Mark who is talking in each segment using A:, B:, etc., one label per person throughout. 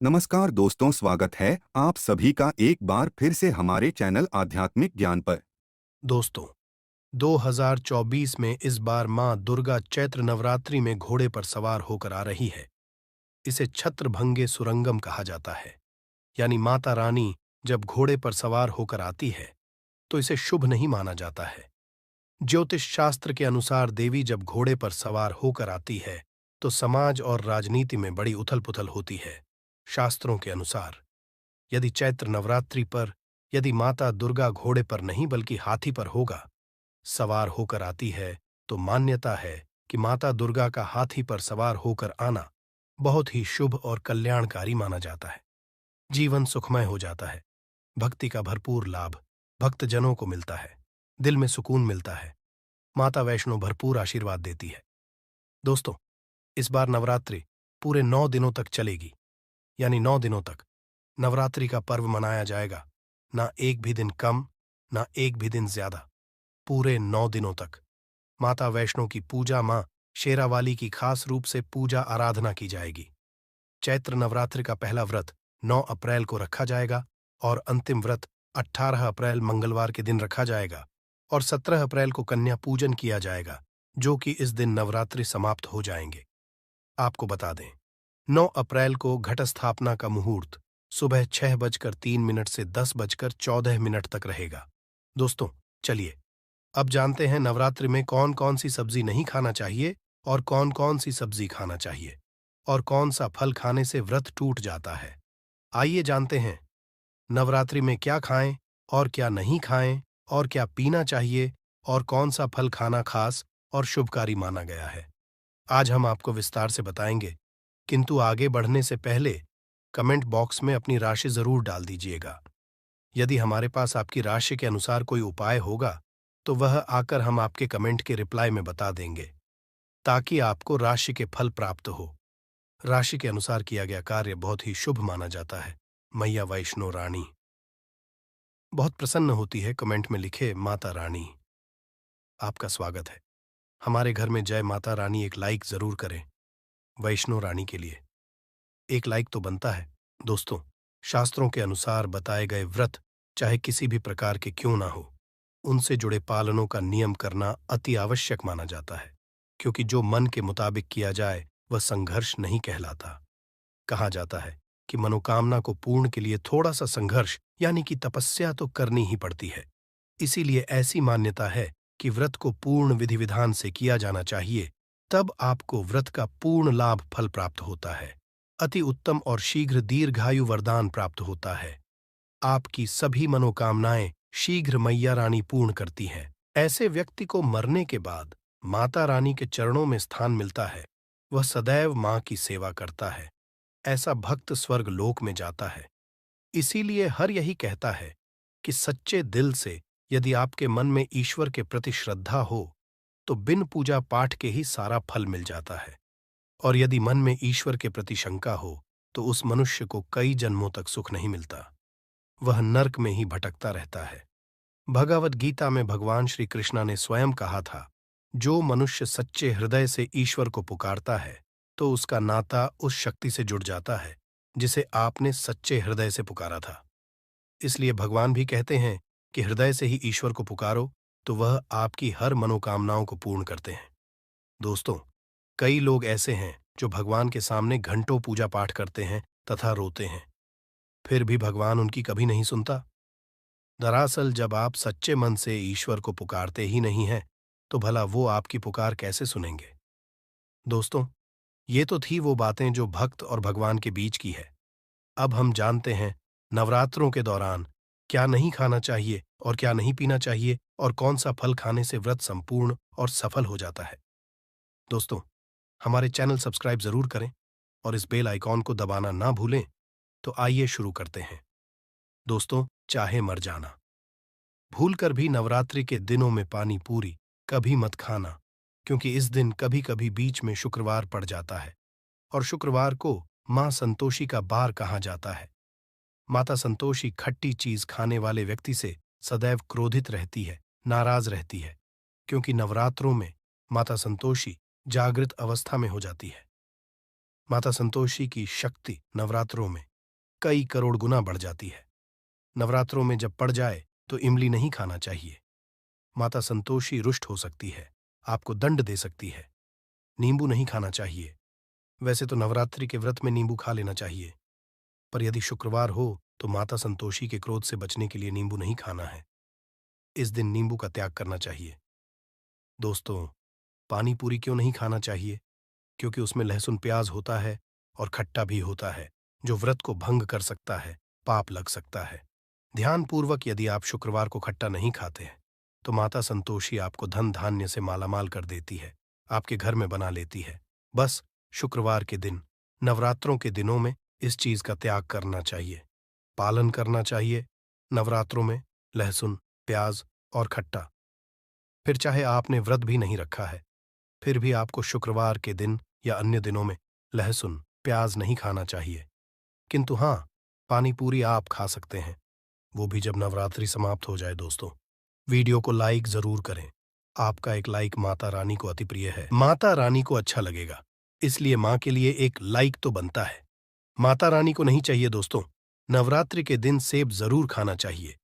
A: नमस्कार दोस्तों, स्वागत है आप सभी का एक बार फिर से हमारे चैनल आध्यात्मिक ज्ञान पर।
B: दोस्तों, 2024 में इस बार मां दुर्गा चैत्र नवरात्रि में घोड़े पर सवार होकर आ रही है। इसे छत्रभंगे सुरंगम कहा जाता है, यानी माता रानी जब घोड़े पर सवार होकर आती है तो इसे शुभ नहीं माना जाता है। ज्योतिष शास्त्र के अनुसार देवी जब घोड़े पर सवार होकर आती है तो समाज और राजनीति में बड़ी उथल पुथल होती है। शास्त्रों के अनुसार यदि चैत्र नवरात्रि पर यदि माता दुर्गा घोड़े पर नहीं बल्कि हाथी पर होगा सवार होकर आती है तो मान्यता है कि माता दुर्गा का हाथी पर सवार होकर आना बहुत ही शुभ और कल्याणकारी माना जाता है। जीवन सुखमय हो जाता है, भक्ति का भरपूर लाभ भक्तजनों को मिलता है, दिल में सुकून मिलता है, माता वैष्णो भरपूर आशीर्वाद देती है। दोस्तों, इस बार नवरात्रि पूरे 9 दिनों तक चलेगी, यानी 9 दिनों तक नवरात्रि का पर्व मनाया जाएगा। ना एक भी दिन कम, ना एक भी दिन ज्यादा, पूरे 9 दिनों तक माता वैष्णो की पूजा मां शेरावाली की खास रूप से पूजा आराधना की जाएगी। चैत्र नवरात्रि का पहला व्रत 9 अप्रैल को रखा जाएगा और अंतिम व्रत 18 अप्रैल मंगलवार के दिन रखा जाएगा और 17 अप्रैल को कन्या पूजन किया जाएगा, जो कि इस दिन नवरात्रि समाप्त हो जाएंगे। आपको बता दें, 9 अप्रैल को घट स्थापना का मुहूर्त सुबह 6:03 से 10:14 तक रहेगा। दोस्तों, चलिए अब जानते हैं नवरात्रि में कौन कौन सी सब्जी नहीं खाना चाहिए और कौन कौन सी सब्जी खाना चाहिए और कौन सा फल खाने से व्रत टूट जाता है। आइए जानते हैं नवरात्रि में क्या खाएं और क्या नहीं खाएं और क्या पीना चाहिए और कौन सा फल खाना खास और शुभकारी माना गया है। आज हम आपको विस्तार से बताएंगे, किंतु आगे बढ़ने से पहले कमेंट बॉक्स में अपनी राशि जरूर डाल दीजिएगा। यदि हमारे पास आपकी राशि के अनुसार कोई उपाय होगा तो वह आकर हम आपके कमेंट के रिप्लाई में बता देंगे, ताकि आपको राशि के फल प्राप्त हो। राशि के अनुसार किया गया कार्य बहुत ही शुभ माना जाता है। मैया वैष्णो रानी बहुत प्रसन्न होती है कमेंट में लिखे माता रानी। आपका स्वागत है। हमारे घर में जय माता रानी एक लाइक जरूर करें वैष्णो रानी के लिए। एक लाइक तो बनता है। दोस्तों, शास्त्रों के अनुसार बताए गए व्रत चाहे किसी भी प्रकार के क्यों ना हो, उनसे जुड़े पालनों का नियम करना अति आवश्यक माना जाता है, क्योंकि जो मन के मुताबिक किया जाए वह संघर्ष नहीं कहलाता। कहा जाता है कि मनोकामना को पूर्ण के लिए थोड़ा सा संघर्ष यानी कि तपस्या तो करनी ही पड़ती है। इसीलिए ऐसी मान्यता है कि व्रत को पूर्ण विधि विधान से किया जाना चाहिए, तब आपको व्रत का पूर्ण लाभ फल प्राप्त होता है। अति उत्तम और शीघ्र दीर्घायु वरदान प्राप्त होता है। आपकी सभी मनोकामनाएं शीघ्र मैया रानी पूर्ण करती हैं। ऐसे व्यक्ति को मरने के बाद माता रानी के चरणों में स्थान मिलता है। वह सदैव मां की सेवा करता है। ऐसा भक्त स्वर्ग लोक में जाता है। इसीलिए हर यही कहता है कि सच्चे दिल से यदि आपके मन में ईश्वर के प्रति श्रद्धा हो तो बिन पूजा पाठ के ही सारा फल मिल जाता है, और यदि मन में ईश्वर के प्रति शंका हो तो उस मनुष्य को कई जन्मों तक सुख नहीं मिलता। वह नर्क में ही भटकता रहता है। भगवद गीता में भगवान श्री कृष्णा ने स्वयं कहा था, जो मनुष्य सच्चे हृदय से ईश्वर को पुकारता है तो उसका नाता उस शक्ति से जुड़ जाता है जिसे आपने सच्चे हृदय से पुकारा था। इसलिए भगवान भी कहते हैं कि हृदय से ही ईश्वर को पुकारो तो वह आपकी हर मनोकामनाओं को पूर्ण करते हैं। दोस्तों, कई लोग ऐसे हैं जो भगवान के सामने घंटों पूजा पाठ करते हैं तथा रोते हैं, फिर भी भगवान उनकी कभी नहीं सुनता। दरअसल जब आप सच्चे मन से ईश्वर को पुकारते ही नहीं हैं, तो भला वो आपकी पुकार कैसे सुनेंगे। दोस्तों, ये तो थी वो बातें जो भक्त और भगवान के बीच की है। अब हम जानते हैं नवरात्रों के दौरान क्या नहीं खाना चाहिए और क्या नहीं पीना चाहिए और कौन सा फल खाने से व्रत संपूर्ण और सफल हो जाता है। दोस्तों, हमारे चैनल सब्सक्राइब जरूर करें और इस बेल आइकॉन को दबाना ना भूलें। तो आइए शुरू करते हैं। दोस्तों, चाहे मर जाना, भूलकर भी नवरात्रि के दिनों में पानी पूरी कभी मत खाना, क्योंकि इस दिन कभी कभी बीच में शुक्रवार पड़ जाता है और शुक्रवार को मां संतोषी का बार कहा जाता है। माता संतोषी खट्टी चीज खाने वाले व्यक्ति से सदैव क्रोधित रहती है, नाराज रहती है, क्योंकि नवरात्रों में माता संतोषी जागृत अवस्था में हो जाती है। माता संतोषी की शक्ति नवरात्रों में कई करोड़ गुना बढ़ जाती है। नवरात्रों में जब पड़ जाए तो इमली नहीं खाना चाहिए। माता संतोषी रुष्ट हो सकती है, आपको दंड दे सकती है। नींबू नहीं खाना चाहिए। वैसे तो नवरात्रि के व्रत में नींबू खा लेना चाहिए, पर यदि शुक्रवार हो तो माता संतोषी के क्रोध से बचने के लिए नींबू नहीं खाना है। इस दिन नींबू का त्याग करना चाहिए। दोस्तों, पानी पूरी क्यों नहीं खाना चाहिए? क्योंकि उसमें लहसुन प्याज होता है और खट्टा भी होता है, जो व्रत को भंग कर सकता है, पाप लग सकता है। ध्यानपूर्वक यदि आप शुक्रवार को खट्टा नहीं खाते हैं तो माता संतोषी आपको धन धान्य से मालामाल कर देती है, आपके घर में बना लेती है। बस शुक्रवार के दिन, नवरात्रों के दिनों में इस चीज का त्याग करना चाहिए, पालन करना चाहिए। नवरात्रों में लहसुन, प्याज और खट्टा। फिर चाहे आपने व्रत भी नहीं रखा है, फिर भी आपको शुक्रवार के दिन या अन्य दिनों में लहसुन, प्याज नहीं खाना चाहिए। किंतु हाँ, पानी पूरी आप खा सकते हैं, वो भी जब नवरात्रि समाप्त हो जाए। दोस्तों, वीडियो को लाइक जरूर करें। आपका एक लाइक माता रानी को अति प्रिय है। माता रानी को अच्छा लगेगा, इसलिए माँ के लिए एक लाइक तो बनता है। माता रानी को नहीं चाहिए दोस्तों, नवरात्रि के दिन सेब जरूर खाना चाहिए।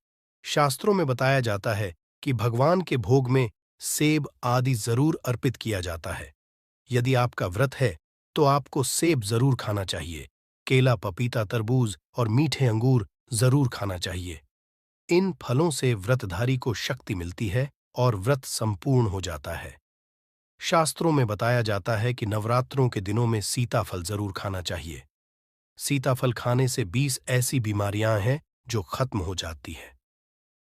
B: शास्त्रों में बताया जाता है कि भगवान के भोग में सेब आदि जरूर अर्पित किया जाता है। यदि आपका व्रत है तो आपको सेब जरूर खाना चाहिए। केला, पपीता, तरबूज और मीठे अंगूर जरूर खाना चाहिए। इन फलों से व्रतधारी को शक्ति मिलती है और व्रत संपूर्ण हो जाता है। शास्त्रों में बताया जाता है कि नवरात्रों के दिनों में सीताफल जरूर खाना चाहिए। सीताफल खाने से 20 ऐसी बीमारियां हैं जो खत्म हो जाती है।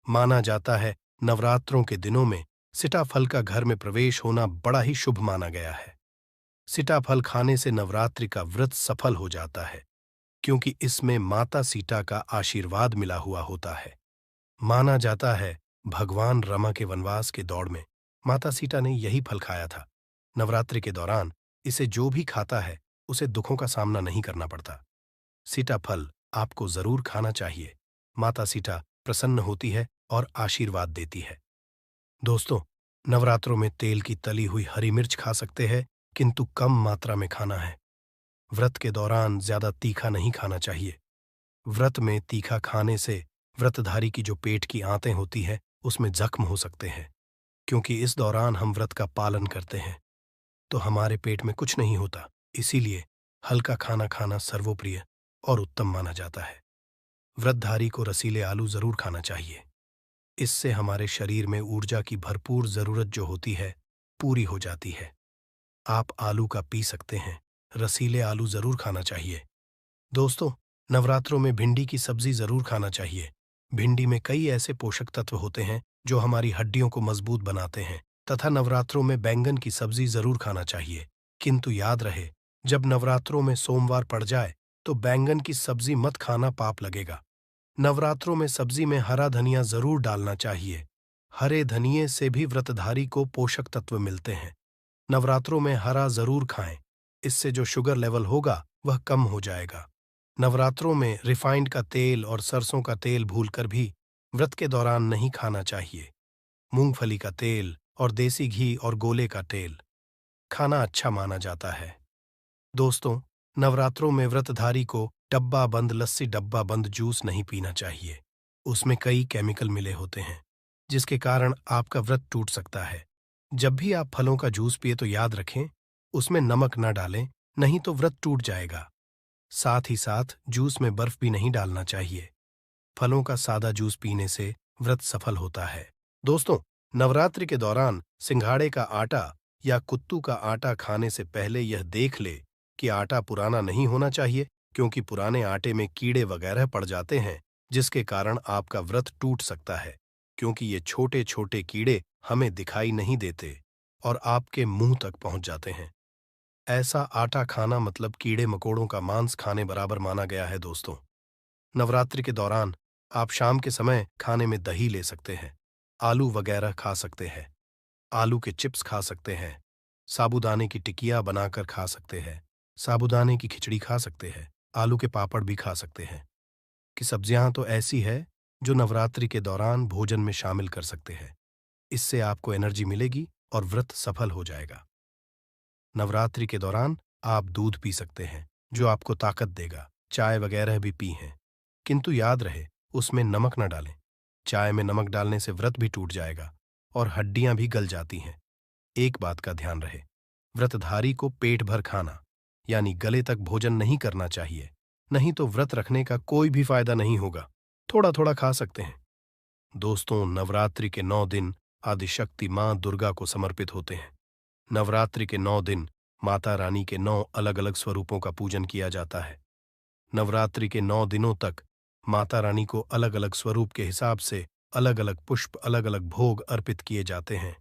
B: माना जाता है नवरात्रों के दिनों में सीताफल का घर में प्रवेश होना बड़ा ही शुभ माना गया है। सीताफल खाने से नवरात्रि का व्रत सफल हो जाता है, क्योंकि इसमें माता सीता का आशीर्वाद मिला हुआ होता है। माना जाता है भगवान रमा के वनवास के दौड़ में माता सीता ने यही फल खाया था। नवरात्रि के दौरान इसे जो भी खाता है उसे दुखों का सामना नहीं करना पड़ता। सीताफल आपको जरूर खाना चाहिए। माता सीता प्रसन्न होती है और आशीर्वाद देती है। दोस्तों, नवरात्रों में तेल की तली हुई हरी मिर्च खा सकते हैं, किंतु कम मात्रा में खाना है। व्रत के दौरान ज्यादा तीखा नहीं खाना चाहिए। व्रत में तीखा खाने से व्रतधारी की जो पेट की आंतें होती है उसमें जख्म हो सकते हैं। क्योंकि इस दौरान हम व्रत का पालन करते हैं तो हमारे पेट में कुछ नहीं होता, इसीलिए हल्का खाना खाना सर्वोप्रिय और उत्तम माना जाता है। व्रतधारी को रसीले आलू जरूर खाना चाहिए। इससे हमारे शरीर में ऊर्जा की भरपूर जरूरत जो होती है पूरी हो जाती है। आप आलू का पी सकते हैं, रसीले आलू जरूर खाना चाहिए। दोस्तों, नवरात्रों में भिंडी की सब्जी जरूर खाना चाहिए। भिंडी में कई ऐसे पोषक तत्व होते हैं जो हमारी हड्डियों को मजबूत बनाते हैं, तथा नवरात्रों में बैंगन की सब्जी जरूर खाना चाहिए। किंतु याद रहे, जब नवरात्रों में सोमवार पड़ जाए तो बैंगन की सब्जी मत खाना, पाप लगेगा। नवरात्रों में सब्जी में हरा धनिया जरूर डालना चाहिए। हरे धनिये से भी व्रतधारी को पोषक तत्व मिलते हैं। नवरात्रों में हरा जरूर खाएं, इससे जो शुगर लेवल होगा वह कम हो जाएगा। नवरात्रों में रिफाइंड का तेल और सरसों का तेल भूलकर भी व्रत के दौरान नहीं खाना चाहिए। मूंगफली का तेल और देसी घी और गोले का तेल खाना अच्छा माना जाता है। दोस्तों, नवरात्रों में व्रतधारी को डब्बा बंद लस्सी, डब्बा बंद जूस नहीं पीना चाहिए। उसमें कई केमिकल मिले होते हैं जिसके कारण आपका व्रत टूट सकता है। जब भी आप फलों का जूस पिए तो याद रखें उसमें नमक न डालें, नहीं तो व्रत टूट जाएगा। साथ ही साथ जूस में बर्फ भी नहीं डालना चाहिए। फलों का सादा जूस पीने से व्रत सफल होता है। दोस्तों, नवरात्रि के दौरान सिंघाड़े का आटा या कुत्तू का आटा खाने से पहले यह देख ले कि आटा पुराना नहीं होना चाहिए, क्योंकि पुराने आटे में कीड़े वगैरह पड़ जाते हैं जिसके कारण आपका व्रत टूट सकता है। क्योंकि ये छोटे छोटे कीड़े हमें दिखाई नहीं देते और आपके मुंह तक पहुंच जाते हैं। ऐसा आटा खाना मतलब कीड़े मकोड़ों का मांस खाने बराबर माना गया है। दोस्तों, नवरात्रि के दौरान आप शाम के समय खाने में दही ले सकते हैं, आलू वगैरह खा सकते हैं, आलू के चिप्स खा सकते हैं, साबूदाने की टिकिया बनाकर खा सकते हैं, साबूदाने की खिचड़ी खा सकते हैं, आलू के पापड़ भी खा सकते हैं। कि सब्जियां तो ऐसी है जो नवरात्रि के दौरान भोजन में शामिल कर सकते हैं। इससे आपको एनर्जी मिलेगी और व्रत सफल हो जाएगा। नवरात्रि के दौरान आप दूध पी सकते हैं जो आपको ताकत देगा। चाय वगैरह भी पी हैं, किंतु याद रहे उसमें नमक न डालें। चाय में नमक डालने से व्रत भी टूट जाएगा और हड्डियां भी गल जाती हैं। एक बात का ध्यान रहे, व्रतधारी को पेट भर खाना यानी गले तक भोजन नहीं करना चाहिए, नहीं तो व्रत रखने का कोई भी फायदा नहीं होगा। थोड़ा थोड़ा खा सकते हैं। दोस्तों, नवरात्रि के 9 दिन आदिशक्ति मां दुर्गा को समर्पित होते हैं। नवरात्रि के 9 दिन माता रानी के 9 अलग अलग स्वरूपों का पूजन किया जाता है। नवरात्रि के 9 दिनों तक माता रानी को अलग अलग स्वरूप के हिसाब से अलग अलग पुष्प, अलग अलग भोग अर्पित किए जाते हैं।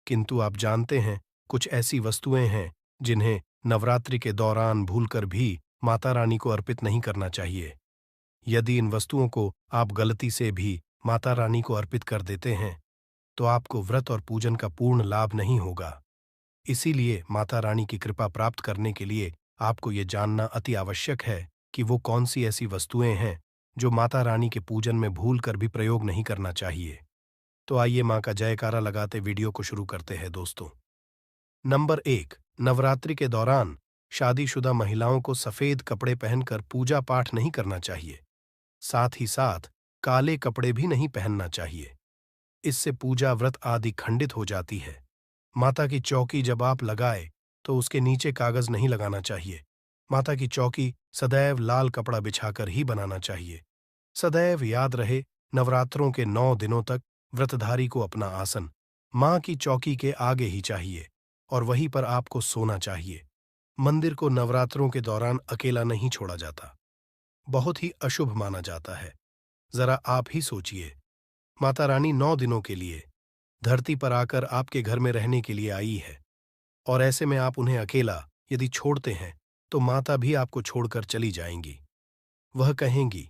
B: किंतु आप जानते हैं, कुछ ऐसी वस्तुएं हैं जिन्हें नवरात्रि के दौरान भूलकर भी माता रानी को अर्पित नहीं करना चाहिए। यदि इन वस्तुओं को आप गलती से भी माता रानी को अर्पित कर देते हैं तो आपको व्रत और पूजन का पूर्ण लाभ नहीं होगा। इसीलिए माता रानी की कृपा प्राप्त करने के लिए आपको ये जानना अति आवश्यक है कि वो कौन सी ऐसी वस्तुएं हैं जो माता रानी के पूजन में भूल कर भी प्रयोग नहीं करना चाहिए। तो आइए मां का जयकारा लगाते वीडियो को शुरू करते हैं दोस्तों। नंबर 1, नवरात्रि के दौरान शादीशुदा महिलाओं को सफेद कपड़े पहनकर पूजा पाठ नहीं करना चाहिए। साथ ही साथ काले कपड़े भी नहीं पहनना चाहिए। इससे पूजा व्रत आदि खंडित हो जाती है। माता की चौकी जब आप लगाए तो उसके नीचे कागज नहीं लगाना चाहिए। माता की चौकी सदैव लाल कपड़ा बिछाकर ही बनाना चाहिए। सदैव याद रहे, नवरात्रों के 9 दिनों तक व्रतधारी को अपना आसन मां की चौकी के आगे ही चाहिए और वहीं पर आपको सोना चाहिए। मंदिर को नवरात्रों के दौरान अकेला नहीं छोड़ा जाता, बहुत ही अशुभ माना जाता है। जरा आप ही सोचिए, माता रानी 9 दिनों के लिए धरती पर आकर आपके घर में रहने के लिए आई है और ऐसे में आप उन्हें अकेला यदि छोड़ते हैं तो माता भी आपको छोड़कर चली जाएंगी। वह कहेंगी,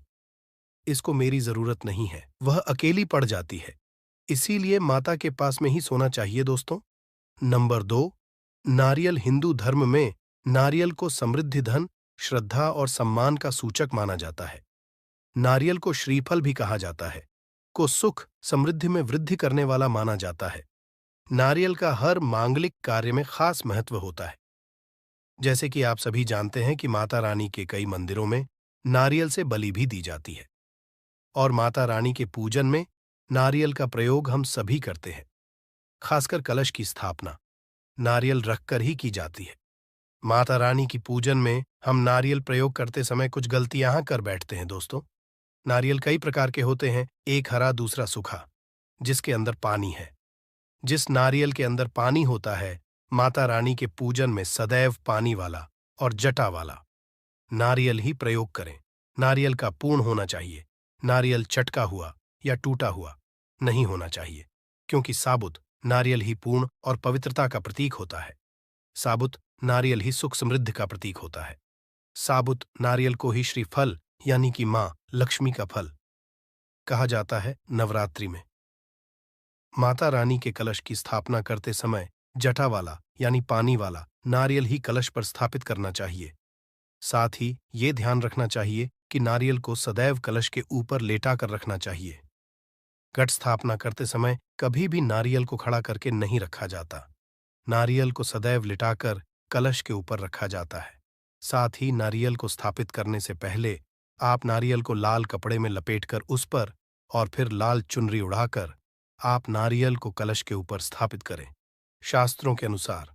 B: इसको मेरी जरूरत नहीं है, वह अकेली पड़ जाती है। इसीलिए माता के पास में ही सोना चाहिए दोस्तों। नंबर 2, नारियल हिंदू धर्म में नारियल को समृद्धि, धन, श्रद्धा और सम्मान का सूचक माना जाता है। नारियल को श्रीफल भी कहा जाता है, को सुख समृद्धि में वृद्धि करने वाला माना जाता है। नारियल का हर मांगलिक कार्य में खास महत्व होता है। जैसे कि आप सभी जानते हैं कि माता रानी के कई मंदिरों में नारियल से बलि भी दी जाती है और माता रानी के पूजन में नारियल का प्रयोग हम सभी करते हैं। खासकर कलश की स्थापना नारियल रखकर ही की जाती है। माता रानी की पूजन में हम नारियल प्रयोग करते समय कुछ गलतियां कर बैठते हैं दोस्तों। नारियल कई प्रकार के होते हैं, एक हरा दूसरा सूखा, जिसके अंदर पानी है। जिस नारियल के अंदर पानी होता है, माता रानी के पूजन में सदैव पानी वाला और जटा वाला नारियल ही प्रयोग करें। नारियल का पूर्ण होना चाहिए। नारियल चटका हुआ या टूटा हुआ नहीं होना चाहिए, क्योंकि साबुत नारियल ही पूर्ण और पवित्रता का प्रतीक होता है। साबुत नारियल ही सुख समृद्धि का प्रतीक होता है। साबुत नारियल को ही श्रीफल यानी कि मां लक्ष्मी का फल कहा जाता है। नवरात्रि में माता रानी के कलश की स्थापना करते समय जटा वाला यानी पानी वाला नारियल ही कलश पर स्थापित करना चाहिए। साथ ही ये ध्यान रखना चाहिए कि नारियल को सदैव कलश के ऊपर लेटा कर रखना चाहिए। घट स्थापना करते समय कभी भी नारियल को खड़ा करके नहीं रखा जाता। नारियल को सदैव लिटाकर कलश के ऊपर रखा जाता है। साथ ही नारियल को स्थापित करने से पहले आप नारियल को लाल कपड़े में लपेटकर उस पर और फिर लाल चुनरी उड़ाकर आप नारियल को कलश के ऊपर स्थापित करें। शास्त्रों के अनुसार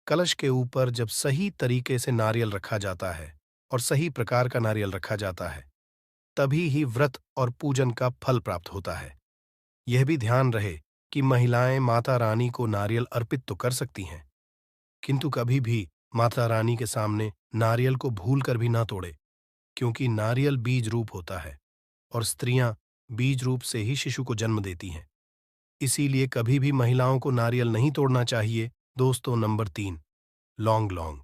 B: कलश के ऊपर जब सही तरीके से नारियल रखा जाता है और सही प्रकार का नारियल रखा जाता है, तभी ही व्रत और पूजन का फल प्राप्त होता है। यह भी ध्यान रहे कि महिलाएं माता रानी को नारियल अर्पित तो कर सकती हैं, किंतु कभी भी माता रानी के सामने नारियल को भूल कर भी ना तोड़े, क्योंकि नारियल बीज रूप होता है और स्त्रियां बीज रूप से ही शिशु को जन्म देती हैं। इसीलिए कभी भी महिलाओं को नारियल नहीं तोड़ना चाहिए। दोस्तों, नंबर 3, लौंग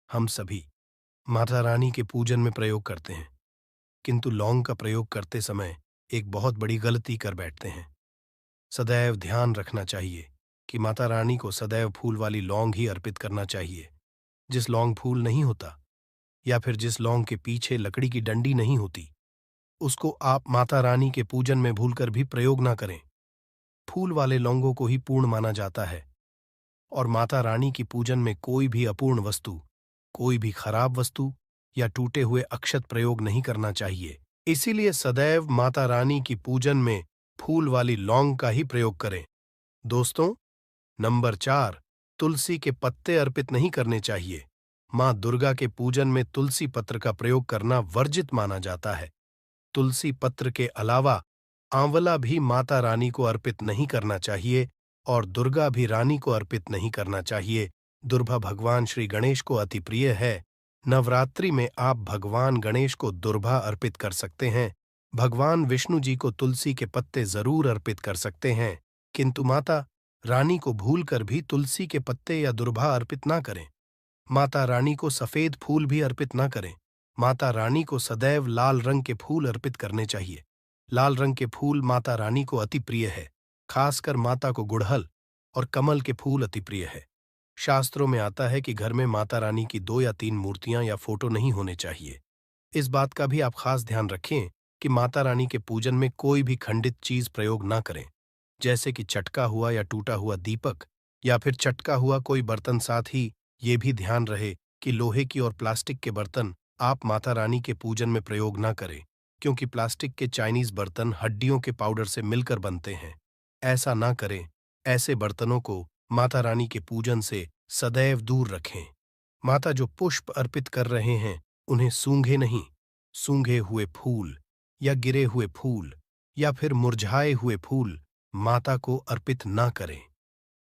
B: हम सभी माता रानी के पूजन में प्रयोग करते हैं, किंतु लौंग का प्रयोग करते समय एक बहुत बड़ी गलती कर बैठते हैं। सदैव ध्यान रखना चाहिए कि माता रानी को सदैव फूल वाली लौंग ही अर्पित करना चाहिए। जिस लौंग फूल नहीं होता या फिर जिस लौंग के पीछे लकड़ी की डंडी नहीं होती, उसको आप माता रानी के पूजन में भूलकर भी प्रयोग ना करें। फूल वाले लौंगों को ही पूर्ण माना जाता है और माता रानी की पूजन में कोई भी अपूर्ण वस्तु, कोई भी खराब वस्तु या टूटे हुए अक्षत प्रयोग नहीं करना चाहिए। इसीलिए सदैव माता रानी की पूजन में फूल वाली लौंग का ही प्रयोग करें। दोस्तों, नंबर 4, तुलसी के पत्ते अर्पित नहीं करने चाहिए। मां दुर्गा के पूजन में तुलसी पत्र का प्रयोग करना वर्जित माना जाता है। तुलसी पत्र के अलावा आंवला भी माता रानी को अर्पित नहीं करना चाहिए और दुर्गा भी रानी को अर्पित नहीं करना चाहिए। दुर्भा भगवान श्री गणेश को अति प्रिय है। नवरात्रि में आप भगवान गणेश को दुर्भा अर्पित कर सकते हैं। भगवान विष्णु जी को तुलसी के पत्ते जरूर अर्पित कर सकते हैं, किंतु माता रानी को भूलकर भी तुलसी के पत्ते या दुर्भा अर्पित ना करें। माता रानी को सफेद फूल भी अर्पित ना करें। माता रानी को सदैव लाल रंग के फूल अर्पित करने चाहिए। लाल रंग के फूल माता रानी को अति प्रिय है। खासकर माता को गुड़हल और कमल के फूल अति प्रिय है। शास्त्रों में आता है कि घर में माता रानी की 2 या 3 मूर्तियां या फोटो नहीं होने चाहिए। इस बात का भी आप खास ध्यान रखें कि माता रानी के पूजन में कोई भी खंडित चीज प्रयोग ना करें, जैसे कि चटका हुआ या टूटा हुआ दीपक या फिर चटका हुआ कोई बर्तन। साथ ही ये भी ध्यान रहे कि लोहे की और प्लास्टिक के बर्तन आप माता रानी के पूजन में प्रयोग ना करें, क्योंकि प्लास्टिक के चाइनीज बर्तन हड्डियों के पाउडर से मिलकर बनते हैं। ऐसा ना करें। ऐसे बर्तनों को माता रानी के पूजन से सदैव दूर रखें। माता जो पुष्प अर्पित कर रहे हैं उन्हें सूंघे नहीं। सूंघे हुए फूल या गिरे हुए फूल या फिर मुरझाए हुए फूल माता को अर्पित ना करें।